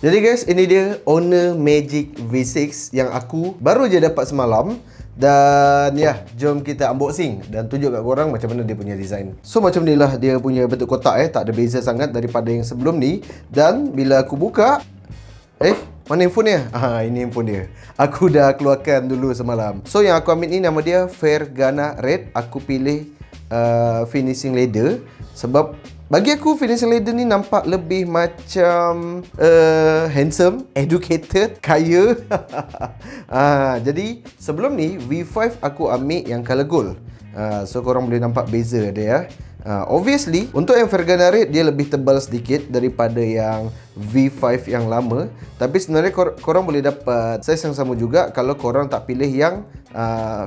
Jadi guys, ini dia Honor Magic V6 yang aku baru je dapat semalam. Dan ya, jom kita unboxing dan tunjuk kat korang macam mana dia punya design. So macam ni lah dia punya bentuk kotak tak ada beza sangat daripada yang sebelum ni. Dan bila aku buka, mana handphone dia? Ini handphone dia. Aku dah keluarkan dulu semalam. So yang aku ambil ni nama dia Fergana Red. Aku pilih finishing leather sebab bagi aku finishing leather ni nampak lebih macam handsome, educated, kaya. Jadi sebelum ni V5 aku ambil yang color gold. So korang boleh nampak beza dia ya. Obviously untuk yang Fergana Red dia lebih tebal sedikit daripada yang V5 yang lama. Tapi sebenarnya korang boleh dapat size yang sama juga kalau korang tak pilih yang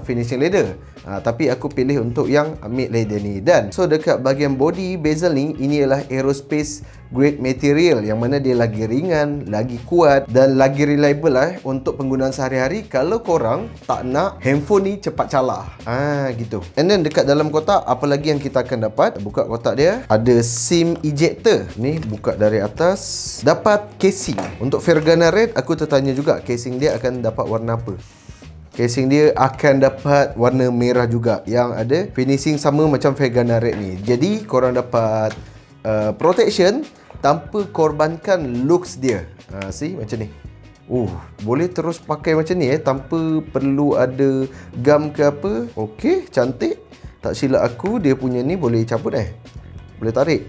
finishing leather. Tapi aku pilih untuk yang ambil leather ni. Dan so dekat bahagian body bezel ni, ini ialah aerospace grade material yang mana dia lagi ringan, lagi kuat dan lagi reliable untuk penggunaan sehari-hari kalau korang tak nak handphone ni cepat calar. Gitu. And then dekat dalam kotak apa lagi yang kita akan dapat? Buka kotak dia, ada SIM ejector. Ni buka dari atas. Dapat casing. Untuk Fergana Red aku tertanya juga casing dia akan dapat warna apa. Casing dia akan dapat warna merah juga yang ada finishing sama macam Fergana Red ni. Jadi korang dapat protection tanpa korbankan looks dia. See macam ni. Boleh terus pakai macam ni tanpa perlu ada gam ke apa. Okey, cantik. Tak silap aku dia punya ni boleh cabut boleh tarik.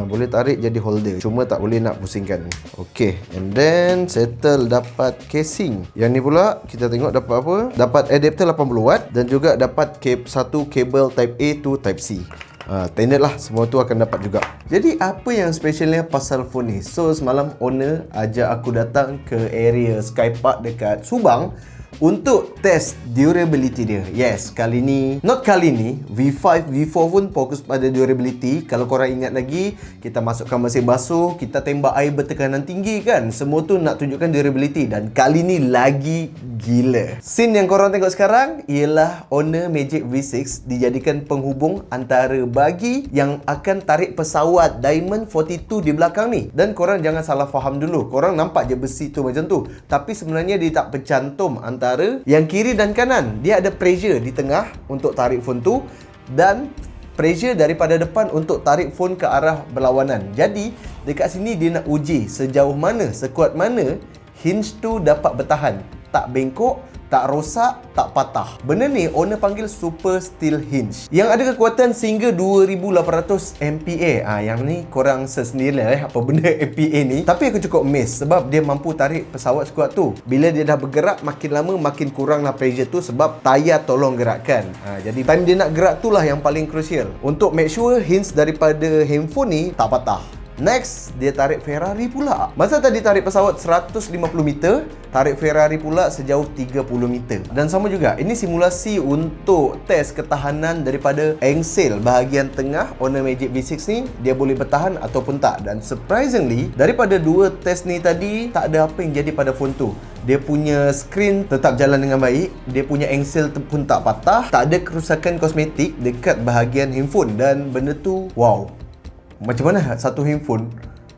Boleh tarik jadi holder. Cuma tak boleh nak pusingkan. Okey, and then settle dapat casing. Yang ni pula kita tengok dapat apa? Dapat adapter 80 watt dan juga dapat satu kabel type A to type C. Standard lah, semua tu akan dapat juga. Jadi apa yang specialnya pasal phone ni? So semalam Honor ajak aku datang ke area Skypark dekat Subang untuk test durability dia. Yes, kali ni V5, V4 pun fokus pada durability. Kalau korang ingat lagi, kita masukkan mesin basuh, kita tembak air bertekanan tinggi kan. Semua tu nak tunjukkan durability. Dan kali ni lagi gila. Scene yang korang tengok sekarang ialah Honor Magic V6 dijadikan penghubung antara bagi yang akan tarik pesawat Diamond 42 di belakang ni. Dan korang jangan salah faham dulu. Korang nampak je besi tu macam tu, tapi sebenarnya dia tak bercantum antara yang kiri dan kanan. Dia ada pressure di tengah untuk tarik phone tu dan pressure daripada depan untuk tarik phone ke arah berlawanan. Jadi dekat sini dia nak uji sejauh mana, sekuat mana hinge tu dapat bertahan, tak bengkok, tak rosak, tak patah. Benda ni Honor panggil Super Steel Hinge yang ada kekuatan sehingga 2800 MPa. Yang ni korang search sendiri lah apa benda MPa ni. Tapi aku cukup amazed sebab dia mampu tarik pesawat sekuat tu. Bila dia dah bergerak, makin lama makin kurang lah pressure tu sebab tayar tolong gerakkan. Jadi time dia nak gerak tu lah yang paling crucial untuk make sure hinge daripada handphone ni tak patah. Next, dia tarik Ferrari pula. Masa tadi tarik pesawat 150 meter, tarik Ferrari pula sejauh 30 meter. Dan sama juga, ini simulasi untuk test ketahanan daripada engsel bahagian tengah Honor Magic V6 ni, dia boleh bertahan ataupun tak. Dan surprisingly, daripada dua test ni tadi, tak ada apa yang jadi pada phone tu. Dia punya screen tetap jalan dengan baik, dia punya engsel pun tak patah, tak ada kerusakan kosmetik dekat bahagian handphone. Dan benda tu, wow. Macam mana satu handphone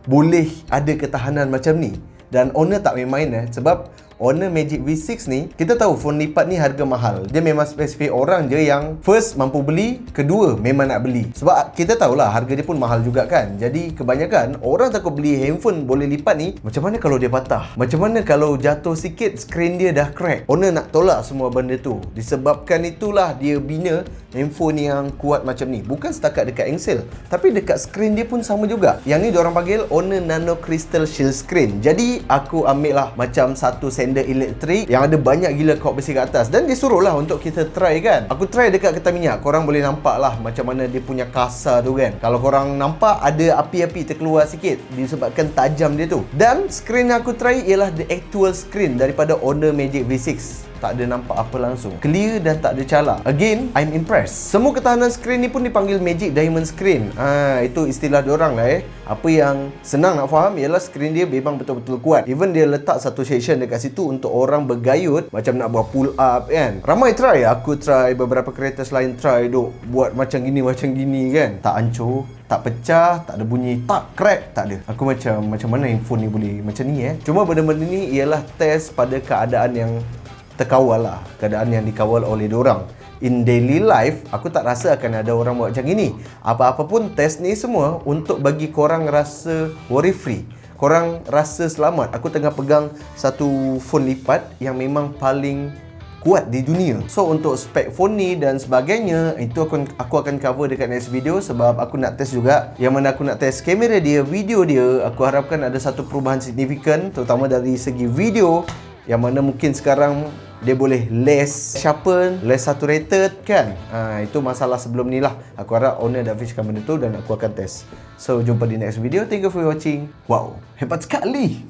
boleh ada ketahanan macam ni? Dan Honor tak main-main sebab Honor Magic V6 ni, kita tahu phone lipat ni harga mahal. Dia memang spesifik orang je yang first mampu beli, kedua memang nak beli. Sebab kita tahulah harga dia pun mahal juga kan. Jadi kebanyakan orang takut beli handphone boleh lipat ni, macam mana kalau dia patah? Macam mana kalau jatuh sikit skrin dia dah crack? Honor nak tolak semua benda tu. Disebabkan itulah dia bina handphone yang kuat macam ni. Bukan setakat dekat engsel, tapi dekat skrin dia pun sama juga. Yang ni diorang panggil Honor Nano Crystal Shield Screen. Jadi aku ambil lah macam satu sender elektrik yang ada banyak gila kop besi kat atas. Dan dia suruh lah untuk kita try kan. Aku try dekat getah minyak. Korang boleh nampak lah macam mana dia punya kasar tu kan. Kalau korang nampak ada api-api terkeluar sikit disebabkan tajam dia tu. Dan skrin yang aku try ialah the actual screen daripada Honor Magic V6. Tak ada nampak apa langsung, clear dan tak ada cala. Again, I'm impressed. Semua ketahanan skrin ni pun dipanggil Magic Diamond Screen. Itu istilah diorang lah Apa yang senang nak faham ialah skrin dia memang betul-betul kuat. Even dia letak satu section dekat situ untuk orang bergayut, macam nak buat pull up kan. Ramai try, aku try, beberapa creators lain try buat macam gini kan. Tak hancur, tak pecah, tak ada bunyi tak crack, tak ada. Aku macam mana handphone ni boleh macam ni Cuma benda-benda ni ialah test pada keadaan yang terkawal lah, keadaan yang dikawal oleh diorang. In daily life, aku tak rasa akan ada orang buat macam ini. Apa-apa pun test ni semua untuk bagi korang rasa worry free, korang rasa selamat. Aku tengah pegang satu phone lipat yang memang paling kuat di dunia. So untuk spek phone ni dan sebagainya, itu aku akan cover dekat next video, sebab aku nak test juga. Yang mana aku nak test kamera dia, video dia. Aku harapkan ada satu perubahan signifikan, terutama dari segi video, yang mana mungkin sekarang dia boleh less sharpen, less saturated kan. Itu masalah sebelum ni lah. Aku harap owner dah fixkan benda tu dan aku akan test. So jumpa di next video. Thank you for watching. Wow, hebat sekali.